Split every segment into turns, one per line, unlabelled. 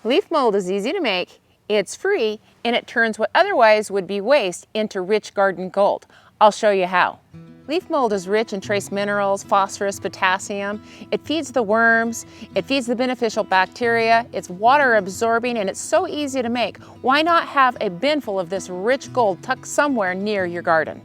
Leaf mold is easy to make, it's free, and it turns what otherwise would be waste into rich garden gold. I'll show you how. Leaf mold is rich in trace minerals, phosphorus, potassium. It feeds the worms, it feeds the beneficial bacteria, it's water absorbing, and it's so easy to make. Why not have a bin full of this rich gold tucked somewhere near your garden?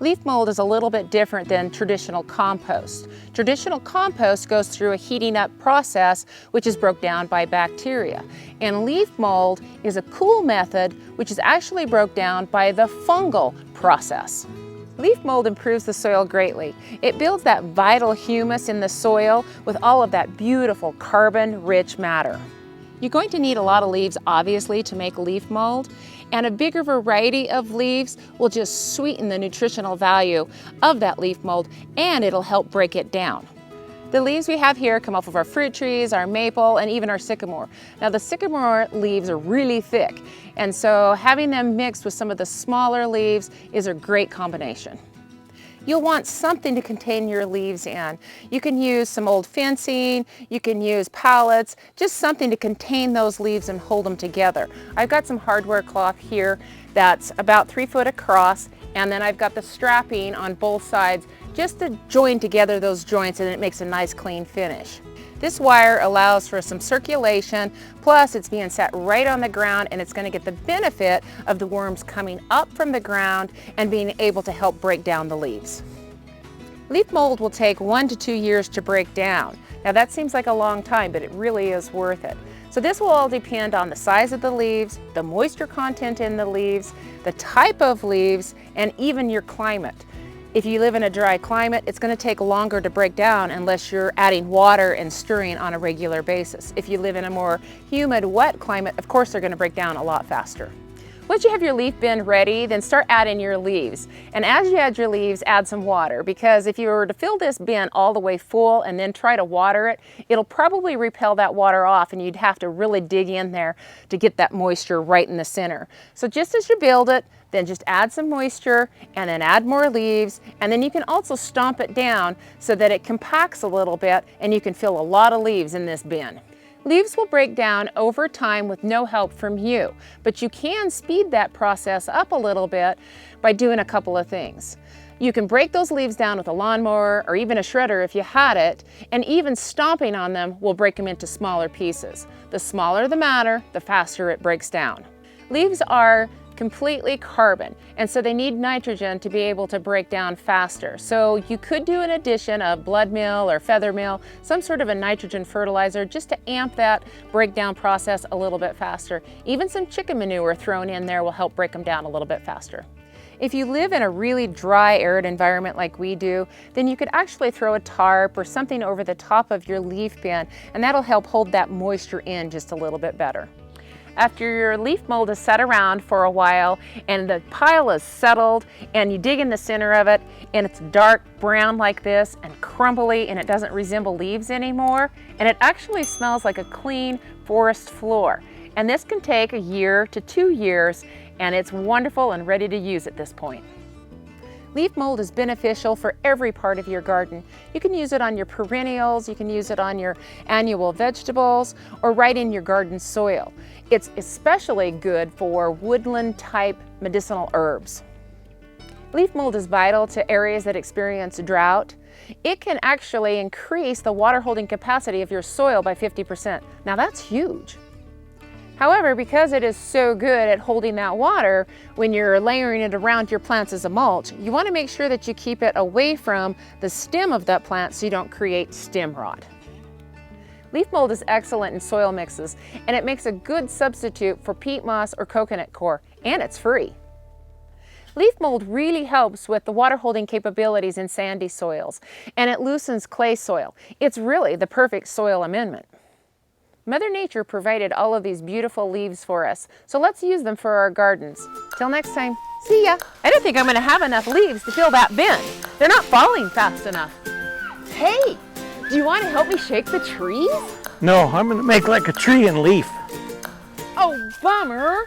Leaf mold is a little bit different than traditional compost. Traditional compost goes through a heating up process which is broken down by bacteria. And leaf mold is a cool method which is actually broken down by the fungal process. Leaf mold improves the soil greatly. It builds that vital humus in the soil with all of that beautiful carbon-rich matter. You're going to need a lot of leaves, obviously, to make leaf mold, and a bigger variety of leaves will just sweeten the nutritional value of that leaf mold, and it'll help break it down. The leaves we have here come off of our fruit trees, our maple, and even our sycamore. Now the sycamore leaves are really thick, and so having them mixed with some of the smaller leaves is a great combination. You'll want something to contain your leaves in. You can use some old fencing, you can use pallets, just something to contain those leaves and hold them together. I've got some hardware cloth here that's about 3 foot across, and then I've got the strapping on both sides just to join together those joints, and it makes a nice clean finish. This wire allows for some circulation, plus it's being set right on the ground, and it's going to get the benefit of the worms coming up from the ground and being able to help break down the leaves. Leaf mold will take 1 to 2 years to break down. Now that seems like a long time, but it really is worth it. So this will all depend on the size of the leaves, the moisture content in the leaves, the type of leaves, and even your climate. If you live in a dry climate, it's going to take longer to break down unless you're adding water and stirring on a regular basis. If you live in a more humid, wet climate, of course they're going to break down a lot faster. Once you have your leaf bin ready, then start adding your leaves. And as you add your leaves, add some water, because if you were to fill this bin all the way full and then try to water it, it'll probably repel that water off, and you'd have to really dig in there to get that moisture right in the center. So just as you build it, then just add some moisture and then add more leaves, and then you can also stomp it down so that it compacts a little bit and you can fill a lot of leaves in this bin. Leaves will break down over time with no help from you, but you can speed that process up a little bit by doing a couple of things. You can break those leaves down with a lawnmower or even a shredder if you had it, and even stomping on them will break them into smaller pieces. The smaller the matter, the faster it breaks down. Leaves are completely carbon, and so they need nitrogen to be able to break down faster. So you could do an addition of blood meal or feather meal, some sort of a nitrogen fertilizer, just to amp that breakdown process a little bit faster. Even some chicken manure thrown in there will help break them down a little bit faster. If you live in a really dry, arid environment like we do, then you could actually throw a tarp or something over the top of your leaf bin, and that'll help hold that moisture in just a little bit better. After your leaf mold is set around for a while and the pile is settled and you dig in the center of it and it's dark brown like this and crumbly and it doesn't resemble leaves anymore, and it actually smells like a clean forest floor. And this can take 1 year to 2 years, and it's wonderful and ready to use at this point. Leaf mold is beneficial for every part of your garden. You can use it on your perennials, you can use it on your annual vegetables, or right in your garden soil. It's especially good for woodland type medicinal herbs. Leaf mold is vital to areas that experience drought. It can actually increase the water holding capacity of your soil by 50%. Now that's huge. However, because it is so good at holding that water when you're layering it around your plants as a mulch, you want to make sure that you keep it away from the stem of that plant so you don't create stem rot. Leaf mold is excellent in soil mixes, and it makes a good substitute for peat moss or coconut coir, and it's free. Leaf mold really helps with the water holding capabilities in sandy soils, and it loosens clay soil. It's really the perfect soil amendment. Mother Nature provided all of these beautiful leaves for us, so let's use them for our gardens. Till next time, see ya! I don't think I'm going to have enough leaves to fill that bin. They're not falling fast enough. Hey, do you want to help me shake the trees?
No, I'm going to make like a tree and leaf.
Oh, bummer!